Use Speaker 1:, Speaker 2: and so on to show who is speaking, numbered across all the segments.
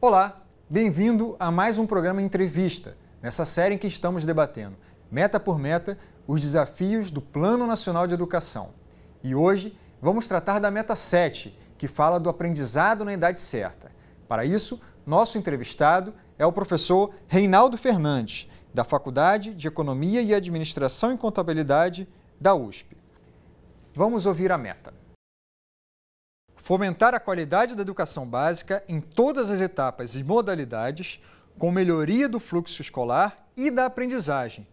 Speaker 1: Olá, bem-vindo a mais um programa Entrevista, nessa série em que estamos debatendo, meta por meta, os desafios do Plano Nacional de Educação. E hoje vamos tratar da meta 7, que fala do aprendizado na idade certa. Para isso, nosso entrevistado é o professor Reinaldo Fernandes, da Faculdade de Economia e Administração e Contabilidade da USP. Vamos ouvir a meta. Fomentar a qualidade da educação básica em todas as etapas e modalidades, com melhoria do fluxo escolar e da aprendizagem,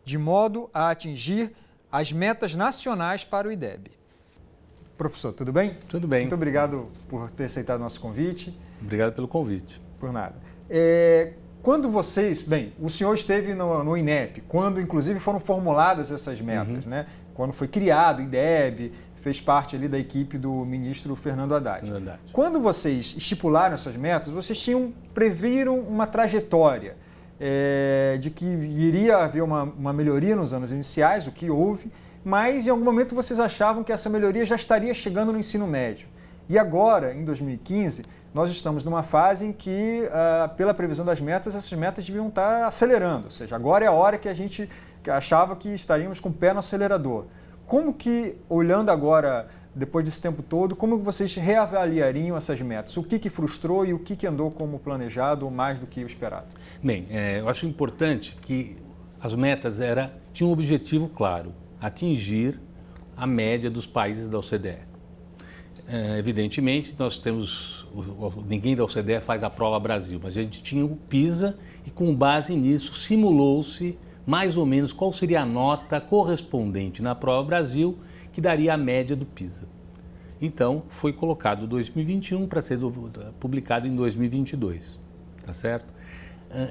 Speaker 1: de modo a atingir as metas nacionais para o IDEB. Professor, tudo bem?
Speaker 2: Tudo bem.
Speaker 1: Muito obrigado por ter aceitado o nosso convite.
Speaker 2: Obrigado pelo convite.
Speaker 1: Por nada. Quando vocês... Bem, o senhor esteve no INEP, quando inclusive foram formuladas essas metas, né? Quando foi criado o IDEB, fez parte ali da equipe do ministro Fernando Haddad.
Speaker 2: Verdade.
Speaker 1: Quando vocês estipularam essas metas, vocês previram uma trajetória de que iria haver uma melhoria nos anos iniciais, o que houve, mas em algum momento vocês achavam que essa melhoria já estaria chegando no ensino médio. E agora, em 2015, nós estamos numa fase em que, pela previsão das metas, essas metas deviam estar acelerando. Ou seja, agora é a hora que a gente achava que estaríamos com o pé no acelerador. Como que, olhando agora, depois desse tempo todo, como vocês reavaliariam essas metas? O que frustrou e o que andou como planejado ou mais do que o esperado?
Speaker 2: Bem, eu acho importante que as metas tinham um objetivo claro, atingir a média dos países da OCDE. Evidentemente, nós temos, ninguém da OCDE faz a prova Brasil, mas a gente tinha o PISA e com base nisso simulou-se mais ou menos qual seria a nota correspondente na prova Brasil que daria a média do PISA. Então, foi colocado 2021 para ser publicado em 2022, tá certo?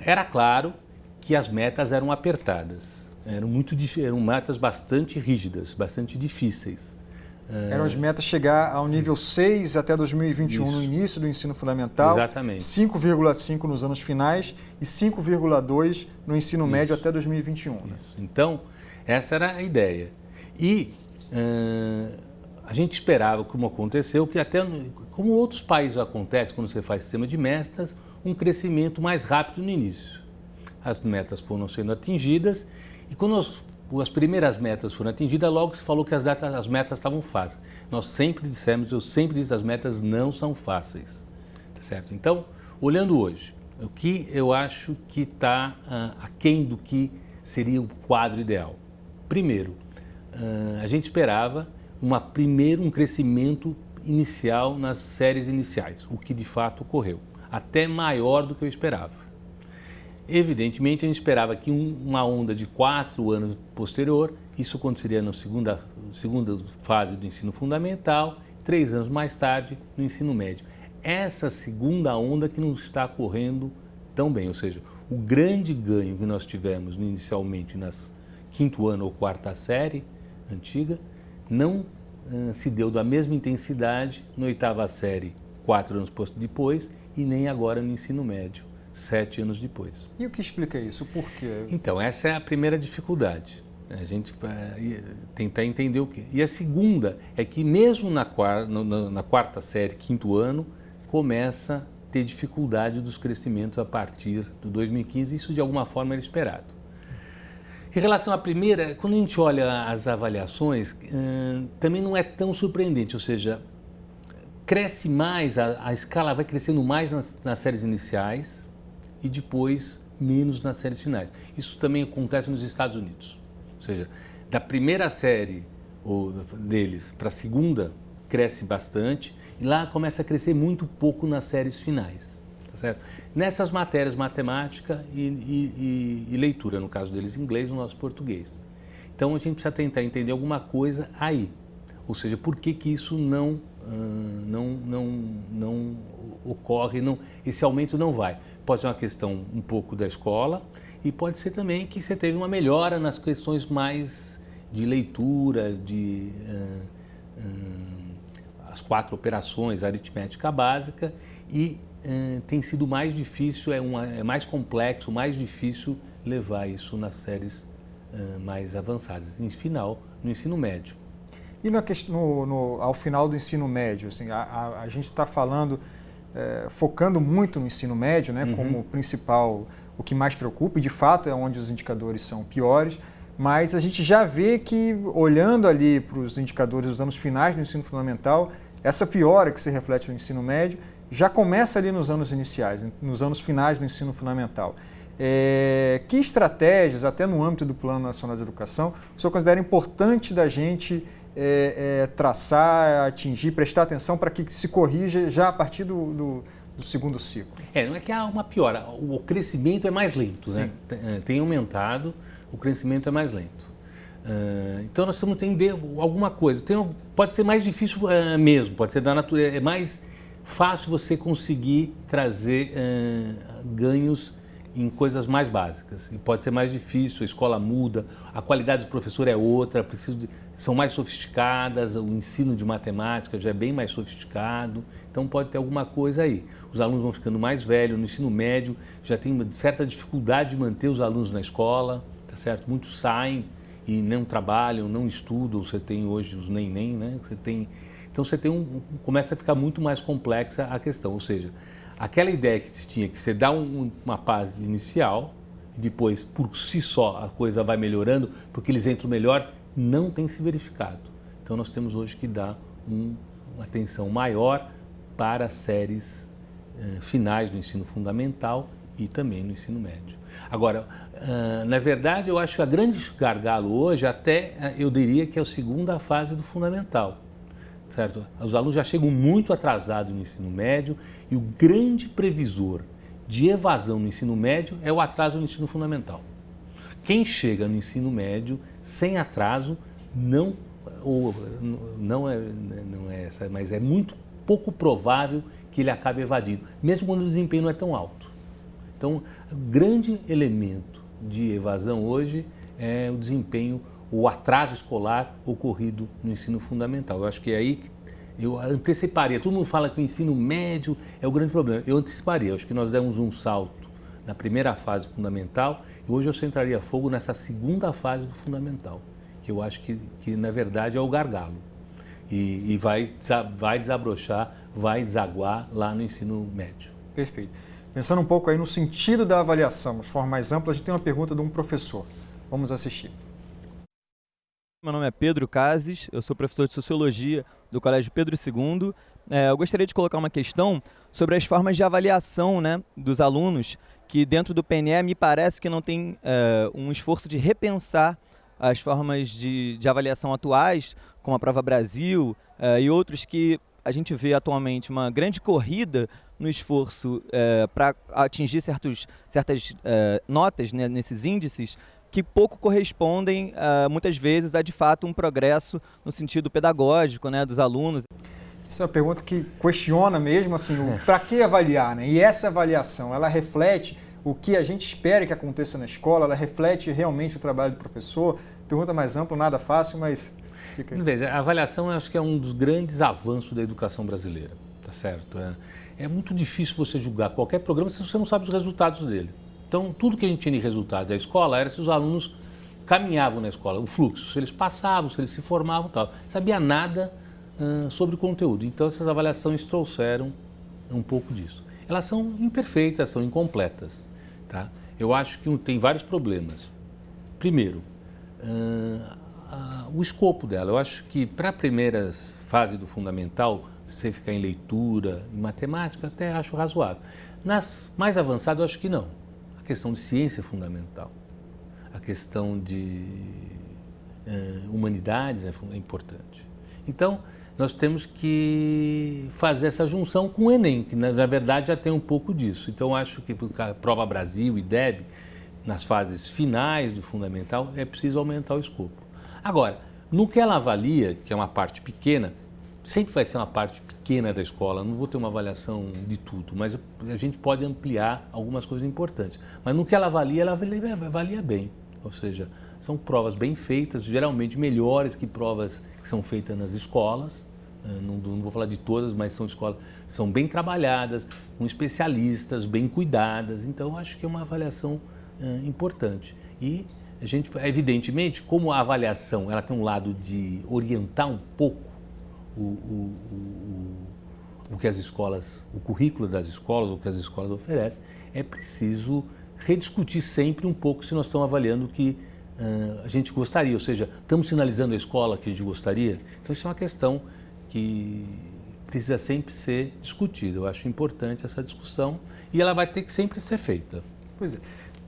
Speaker 2: Era claro que as metas eram apertadas, eram metas bastante rígidas, bastante difíceis.
Speaker 1: Eram as metas chegar ao nível 6 até 2021,
Speaker 2: Isso.
Speaker 1: No início do ensino fundamental.
Speaker 2: Exatamente.
Speaker 1: 5,5 nos anos finais e 5,2 no ensino médio até 2021.
Speaker 2: Isso. Então, essa era a ideia. E a gente esperava, como aconteceu, que até como outros países acontece quando você faz sistema de metas, um crescimento mais rápido no início. As metas foram sendo atingidas e quando as primeiras metas foram atingidas, logo se falou que as metas estavam fáceis. Eu sempre disse, as metas não são fáceis, tá certo? Então, olhando hoje, o que eu acho que está aquém do que seria o quadro ideal? Primeiro, a gente esperava um crescimento inicial nas séries iniciais, o que de fato ocorreu, até maior do que eu esperava. Evidentemente, a gente esperava que uma onda de 4 anos posterior, isso aconteceria na segunda fase do ensino fundamental, 3 anos mais tarde no ensino médio. Essa segunda onda que não está correndo tão bem, ou seja, o grande ganho que nós tivemos inicialmente nas 5º ano ou 4ª série antiga, não se deu da mesma intensidade na 8ª série, 4 anos depois, e nem agora no ensino médio, 7 anos depois.
Speaker 1: E o que explica isso? Por quê?
Speaker 2: Então, essa é a primeira dificuldade. A gente tentar entender o quê. E a segunda é que mesmo na 4ª série, 5º ano, começa a ter dificuldade dos crescimentos a partir do 2015. Isso, de alguma forma, era esperado. Em relação à primeira, quando a gente olha as avaliações, também não é tão surpreendente. Ou seja, cresce mais, a escala vai crescendo mais nas séries iniciais, e depois menos nas séries finais. Isso também acontece nos Estados Unidos. Ou seja, da primeira série deles para a segunda, cresce bastante, e lá começa a crescer muito pouco nas séries finais. Tá certo? Nessas matérias, matemática e leitura, no caso deles inglês, no nosso português. Então a gente precisa tentar entender alguma coisa aí. Ou seja, por que isso não ocorre, esse aumento não vai. Pode ser uma questão um pouco da escola e pode ser também que você teve uma melhora nas questões mais de leitura, as 4 operações, aritmética básica, e tem sido mais difícil, é mais complexo, mais difícil levar isso nas séries mais avançadas, em final, no ensino médio.
Speaker 1: E ao final do ensino médio, assim, a gente está falando focando muito no ensino médio, né, como principal, o que mais preocupa, e de fato é onde os indicadores são piores, mas a gente já vê que, olhando ali para os indicadores dos anos finais do ensino fundamental, essa piora que se reflete no ensino médio já começa ali nos anos iniciais, nos anos finais do ensino fundamental. Que estratégias, até no âmbito do Plano Nacional de Educação, o senhor considera importante da gente traçar, atingir, prestar atenção para que se corrija já a partir do segundo ciclo?
Speaker 2: Não é que há uma piora, o crescimento é mais lento, né? Tem aumentado, o crescimento é mais lento. Então nós temos que entender alguma coisa. Pode ser mais difícil mesmo, pode ser da natureza, é mais fácil você conseguir trazer ganhos em coisas mais básicas. E pode ser mais difícil, a escola muda, a qualidade do professor é outra, são mais sofisticadas, o ensino de matemática já é bem mais sofisticado, então pode ter alguma coisa aí. Os alunos vão ficando mais velhos, no ensino médio já tem uma certa dificuldade de manter os alunos na escola, tá certo? Muitos saem e não trabalham, não estudam, você tem hoje os nem, né? Então você começa a ficar muito mais complexa a questão, ou seja, aquela ideia que se tinha que você dá uma fase inicial e depois por si só a coisa vai melhorando porque eles entram melhor, não tem se verificado. Então nós temos hoje que dar uma atenção maior para as séries finais do ensino fundamental e também no ensino médio. Agora, na verdade, eu acho que a grande gargalo hoje até eu diria que é a segunda fase do fundamental. Certo? Os alunos já chegam muito atrasados no ensino médio e o grande previsor de evasão no ensino médio é o atraso no ensino fundamental. Quem chega no ensino médio sem atraso não é essa, mas é muito pouco provável que ele acabe evadindo, mesmo quando o desempenho não é tão alto. Então, o grande elemento de evasão hoje é o desempenho, o atraso escolar ocorrido no ensino fundamental. Eu acho que é aí que eu anteciparia. Todo mundo fala que o ensino médio é o grande problema. Eu anteciparia. Eu acho que nós demos um salto na primeira fase fundamental e hoje eu centraria fogo nessa segunda fase do fundamental, que eu acho que na verdade é o gargalo. E vai desabrochar, vai desaguar lá no ensino médio.
Speaker 1: Perfeito. Pensando um pouco aí no sentido da avaliação, de forma mais ampla, a gente tem uma pergunta de um professor. Vamos assistir.
Speaker 3: Meu nome é Pedro Cases, eu sou professor de Sociologia do Colégio Pedro II. Eu gostaria de colocar uma questão sobre as formas de avaliação, né, dos alunos, que dentro do PNE me parece que não tem um esforço de repensar as formas de avaliação atuais, como a Prova Brasil e outros que a gente vê atualmente uma grande corrida no esforço para atingir certas notas, né, nesses índices, que pouco correspondem, muitas vezes, a de fato um progresso no sentido pedagógico, né, dos alunos.
Speaker 1: Essa é uma pergunta que questiona mesmo, assim, para que avaliar, né? E essa avaliação, ela reflete o que a gente espera que aconteça na escola, ela reflete realmente o trabalho do professor? Pergunta mais ampla, nada fácil, mas...
Speaker 2: Veja, a avaliação eu acho que é um dos grandes avanços da educação brasileira, tá certo? É muito difícil você julgar qualquer programa se você não sabe os resultados dele. Então, tudo que a gente tinha de resultado da escola era se os alunos caminhavam na escola, o fluxo, se eles passavam, se eles se formavam e tal. Sabia nada sobre o conteúdo. Então, essas avaliações trouxeram um pouco disso. Elas são imperfeitas, são incompletas. Tá? Eu acho que tem vários problemas. Primeiro, o escopo dela. Eu acho que para a primeira fase do fundamental, você ficar em leitura, em matemática, até acho razoável. Nas mais avançadas, eu acho que não. A questão de ciência é fundamental. A questão de humanidades é importante. Então, nós temos que fazer essa junção com o Enem, que na verdade já tem um pouco disso. Então, acho que a Prova Brasil e DEB, nas fases finais do fundamental, é preciso aumentar o escopo. Agora, no que ela avalia, que é uma parte pequena, sempre vai ser uma parte pequena da escola, não vou ter uma avaliação de tudo, mas a gente pode ampliar algumas coisas importantes. Mas no que ela avalia bem, ou seja, são provas bem feitas, geralmente melhores que provas que são feitas nas escolas, não vou falar de todas, mas são escolas, são bem trabalhadas, com especialistas, bem cuidadas, então eu acho que é uma avaliação importante. E a gente, evidentemente, como a avaliação ela tem um lado de orientar um pouco o que as escolas, o currículo das escolas, o que as escolas oferecem, é preciso rediscutir sempre um pouco se nós estamos avaliando o que a gente gostaria, ou seja, estamos sinalizando a escola que a gente gostaria. Então isso é uma questão que precisa sempre ser discutida. Eu acho importante essa discussão e ela vai ter que sempre ser feita.
Speaker 1: Pois é.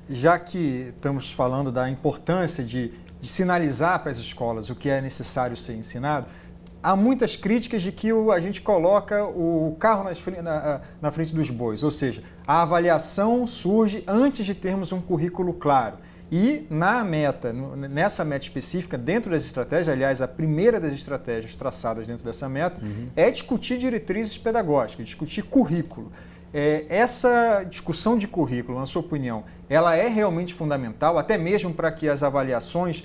Speaker 1: Já que estamos falando da importância de sinalizar para as escolas o que é necessário ser ensinado, há muitas críticas de que a gente coloca o carro na frente dos bois, ou seja, a avaliação surge antes de termos um currículo claro. E nessa meta específica, dentro das estratégias, aliás, a primeira das estratégias traçadas dentro dessa meta é discutir diretrizes pedagógicas, discutir currículo. Essa discussão de currículo, na sua opinião, ela é realmente fundamental, até mesmo para que as avaliações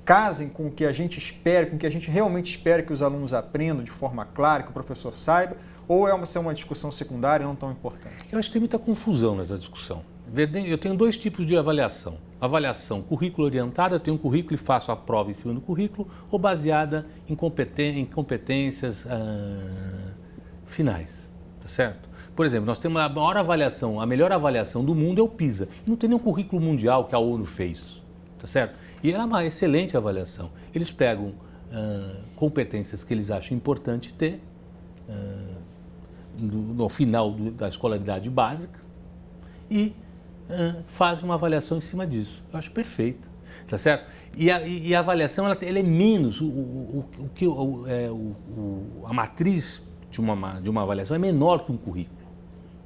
Speaker 1: casem com o que a gente espera, com o que a gente realmente espera que os alunos aprendam de forma clara, que o professor saiba, ou é uma discussão secundária não tão importante?
Speaker 2: Eu acho que tem muita confusão nessa discussão. Eu tenho dois tipos de avaliação. Avaliação currículo orientada, eu tenho um currículo e faço a prova em cima do currículo, ou baseada em competências finais, tá certo? Por exemplo, nós temos a melhor avaliação do mundo é o PISA. E não tem nenhum currículo mundial que a ONU fez, tá certo? E ela é uma excelente avaliação. Eles pegam competências que eles acham importante ter no final da escolaridade básica e fazem uma avaliação em cima disso. Eu acho perfeita, tá certo? E a avaliação ela é menos, a matriz de uma avaliação é menor que um currículo.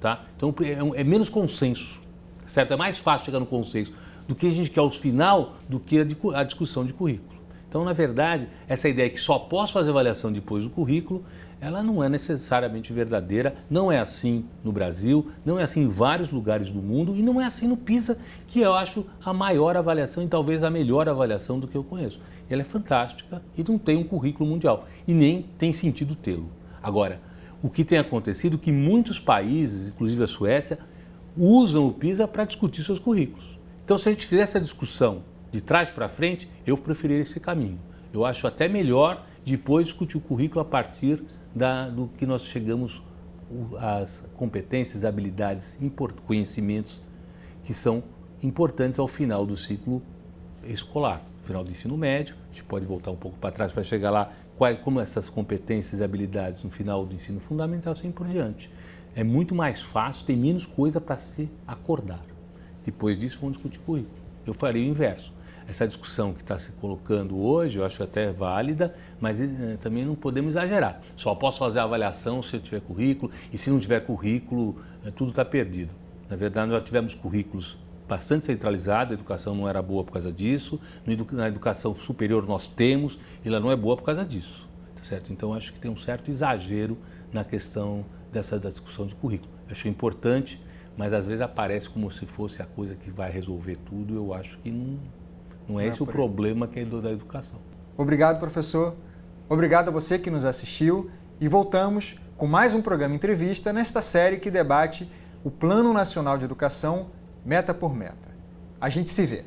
Speaker 2: Tá? Então é menos consenso, certo? É mais fácil chegar no consenso do que a gente quer ao final do que a discussão de currículo. Então, na verdade, essa ideia que só posso fazer avaliação depois do currículo, ela não é necessariamente verdadeira, não é assim no Brasil, não é assim em vários lugares do mundo e não é assim no PISA, que eu acho a maior avaliação e talvez a melhor avaliação do que eu conheço. Ela é fantástica e não tem um currículo mundial e nem tem sentido tê-lo. Agora, o que tem acontecido é que muitos países, inclusive a Suécia, usam o PISA para discutir seus currículos. Então, se a gente fizer essa discussão de trás para frente, eu preferiria esse caminho. Eu acho até melhor depois discutir o currículo a partir do que nós chegamos às competências, habilidades, conhecimentos que são importantes ao final do ciclo escolar, no final do ensino médio. A gente pode voltar um pouco para trás para chegar lá, como essas competências e habilidades no final do ensino fundamental, assim por diante. É muito mais fácil, tem menos coisa para se acordar. Depois disso, vamos discutir currículo. Eu faria o inverso. Essa discussão que está se colocando hoje, eu acho até válida, mas também não podemos exagerar. Só posso fazer a avaliação se eu tiver currículo, e se não tiver currículo, tudo está perdido. Na verdade, nós já tivemos currículos bastante centralizados, a educação não era boa por causa disso, na educação superior nós temos, e ela não é boa por causa disso. Tá certo? Então, acho que tem um certo exagero na questão da discussão de currículo. Eu acho importante, mas às vezes aparece como se fosse a coisa que vai resolver tudo. Eu acho que não é esse o problema que é da educação.
Speaker 1: Obrigado, professor. Obrigado a você que nos assistiu e voltamos com mais um programa Entrevista nesta série que debate o Plano Nacional de Educação, meta por meta. A gente se vê.